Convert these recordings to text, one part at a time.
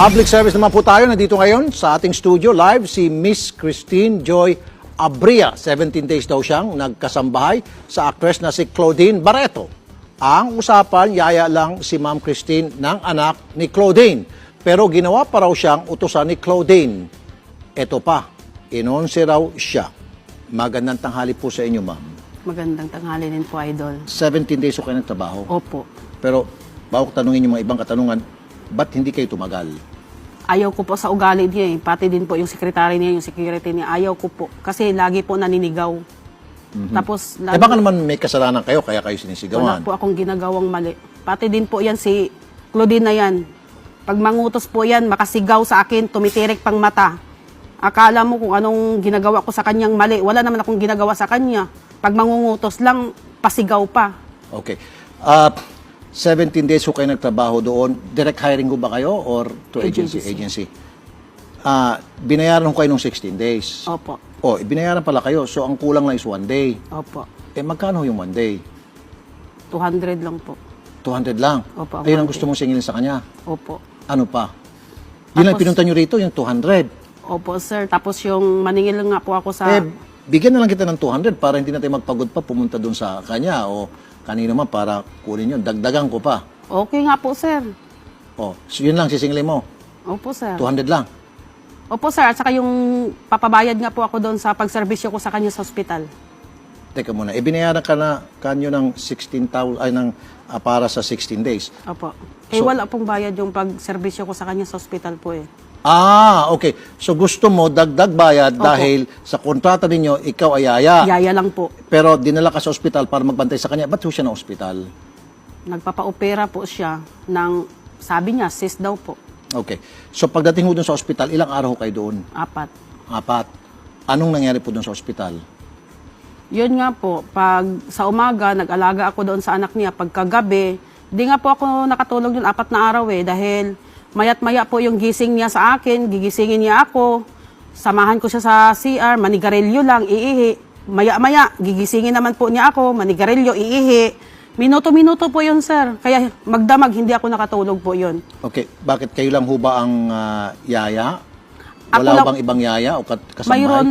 Public service naman po tayo. Nandito ngayon sa ating studio live si Miss Christine Joy Abria. 17 days daw siyang nagkasambahay sa actress na si Claudine Barreto. Ang usapan, yaya lang si Ma'am Christine ng anak ni Claudine. Pero ginawa pa raw siyang utusan ni Claudine. Ito pa, inonse raw siya. Magandang tanghali po sa inyo, ma'am. Magandang tanghali din po, Idol. 17 days ko kayo nagtrabaho. Opo. Pero bago ko tanungin yung mga ibang katanungan, ba't hindi kayo tumagal? Ayaw ko po sa ugali niya eh. Pati din po yung secretary niya, yung security niya. Ayaw ko po. Kasi lagi po naninigaw. Tapos, Baka naman may kasalanan kayo, kaya kayo wala sinisigawan. po akong ginagawang mali. Pati din po yan si Claudine na yan. Pag mangutos po yan, makasigaw sa akin, tumitirik pang mata. Akala mo kung anong ginagawa ko sa kanyang mali. Wala naman akong ginagawa sa kanya. Pag mangungutos lang, pasigaw pa. Okay. 17 days ko kayo nagtrabaho doon. Direct hiring ko ba kayo or to agency? Agency. Binayaran ko kayo nung 16 days. Opo. Oh, binayaran pala kayo. So, ang kulang lang is 1 day. Opo. Magkano yung 1 day? 200 lang po. 200 lang? Opo, Ayun ang 1 gusto mong singilin sa kanya? Opo. Ano pa? Yun lang Tapos- pinunta nyo rito, yung 200. Opo, sir. Tapos yung maningil nga po ako sa... Bigyan na lang kita ng 200 para hindi natin magpagod pa pumunta doon sa kanya o kanino man para kunin yun. Dagdagan ko pa. Okay nga po, sir. Oh, so yun lang sisingilin mo. Opo, sir. 200 lang. Opo, sir. At saka yung papabayad nga po ako doon sa pagserbisyo ko sa kanya sa ospital. Teka muna, binayaran ka na kanyo ng 16,000 ay para sa 16 days. Opo. So- Wala pong bayad yung pagserbisyo ko sa kanya sa ospital po eh. Okay. So gusto mo dagdag bayad Opo. dahil sa kontrata ninyo ikaw ay yaya. Yaya lang po. Pero dinala ka sa ospital para magbantay sa kanya. Ba't ho siya na ospital? Nagpapa-opera po siya ng, sabi niya, cyst daw po. Okay. So pagdating ho doon sa ospital, ilang araw ho kayo doon? 4. 4. Anong nangyari po doon sa ospital? Yun nga po, pag sa umaga, nag-alaga ako doon sa anak niya. Pagkagabi, di nga po ako nakatulog yun 4 na araw eh. Dahil mayat-maya po yung gising niya sa akin, gigisingin niya ako. Samahan ko siya sa CR, manigarilyo lang, iihi. Maya-maya, gigisingin naman po niya ako, manigarilyo, iihi. Minuto-minuto po yun, sir. Kaya magdamag, hindi ako nakatulog po yun. Okay. Bakit kayo lang ho ba ang yaya? Ako Wala ho lang- bang ibang yaya o kasambahay? Mayroon,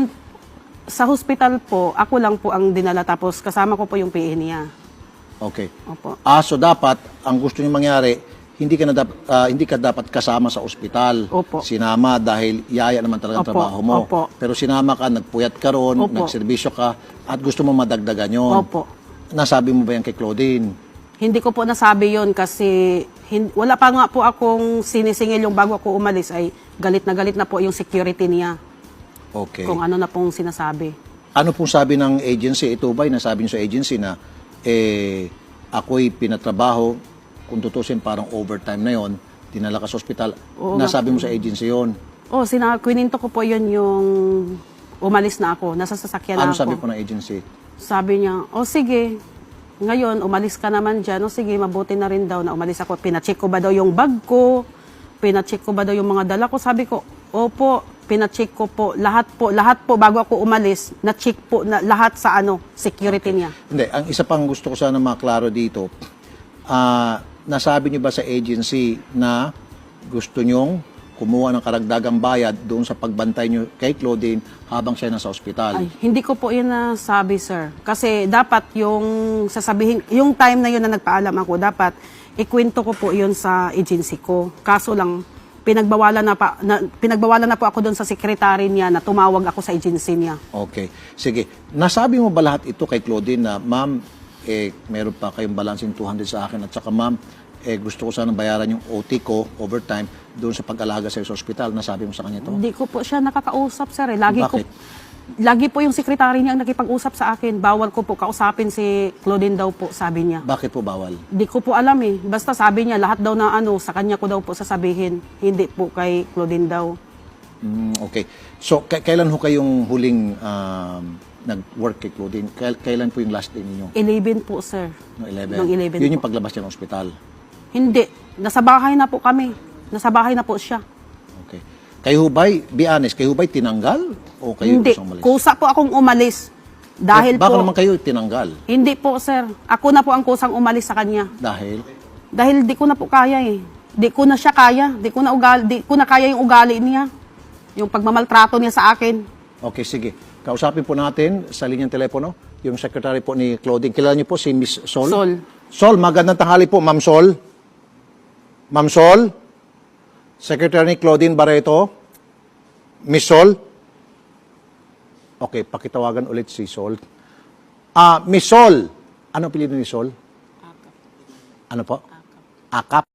sa hospital po, ako lang po ang dinala, tapos kasama ko po yung PA niya. Okay. Opo. So dapat, ang gusto niyo mangyari, hindi ka dapat kasama sa ospital. Opo. Sinama dahil yaya naman talaga ang Opo, trabaho mo. opo. Pero sinama ka, nagpuyat ka ron, Opo. nagserbisyo ka, at gusto mo madagdagan yun. Opo. Nasabi mo ba yan kay Claudine? Hindi ko po nasabi yon kasi wala pa nga po akong sinisingil yung bago ako umalis ay galit na po yung security niya Okay. kung ano na pong sinasabi. Ano pong sabi ng agency? Ito ba'y nasabi niyo sa agency na ako'y pinatrabaho, kung tutusin parang overtime na yon, dinala ka sa ospital, Oo nasabi mo sa agency yon. Oh, kwininto ko po yon yung umalis na ako, nasa sasakyan na Ano ako. sabi po ng agency? Sabi niya, sige, ngayon umalis ka naman dyan, sige, mabuti na rin daw na umalis ako. Pinacheck ko ba daw yung bag ko? Pinacheck ko ba daw yung mga dala ko? Sabi ko, opo, pinacheck ko po, lahat po bago ako umalis, na-check po na lahat sa security niya. Hindi, ang isa pang gusto ko sana maklaro dito, nasabi niyo ba sa agency na gusto nyong kumuha ng karagdagang bayad doon sa pagbantay niyo kay Claudine habang siya nasa ospital? Ay, hindi ko po yun nasabi, sir. Kasi dapat yung sasabihin, yung time na yun na nagpaalam ako, dapat ikwento ko po yun sa agency ko. Kaso lang, pinagbawalan na po ako doon sa secretary niya na tumawag ako sa agency niya. Okay. Sige. Nasabi mo ba lahat ito kay Claudine na, ma'am, meron pa kayong balancing 200 sa akin at saka ma'am, gusto ko sanang bayaran yung OT ko, overtime, doon sa pag-alaga sa ospital. Nasabi mo sa kanya ito? Hindi ko po siya nakakausap, sir. Bakit? Lagi po yung secretary niya ang nakipag-usap sa akin. Bawal ko po kausapin si Claudine daw po, sabi niya. Bakit po bawal? Hindi ko po alam eh. Basta sabi niya, lahat daw na sa kanya ko daw po sasabihin. Hindi po kay Claudine daw. Okay. So, kailan ho kayong huling nag-work kay Claudine? Kailan po yung last day ninyo? 11 po, sir. No, 11? Nung 11 Yun yung po. paglabas niya ng ospital? Hindi. Nasa bahay na po kami. Nasa bahay na po siya. Okay. Kayo ba'y, be honest, kayo ba'y tinanggal? O kayo Hindi. kusang umalis? Kusa po akong umalis. Dahil Baka po, naman kayo tinanggal. hindi po, sir. Ako na po ang kusang umalis sa kanya. Dahil? Dahil di ko na po kaya eh. Di ko na siya kaya. Di ko na kaya yung ugali niya. Yung pagmamaltrato niya sa akin. Okay, sige. Kausapin po natin sa linyang telepono yung secretary po ni Claudine. Kilala niyo po si Miss Sol? Sol. Sol, magandang tanghali po, Ma'am Sol. Ma'am Sol? Secretary ni Claudine Barreto? Miss Sol? Okay, pakitawagan ulit si Sol. Miss Sol, ano apelyido ni Sol? Ano po? Akap.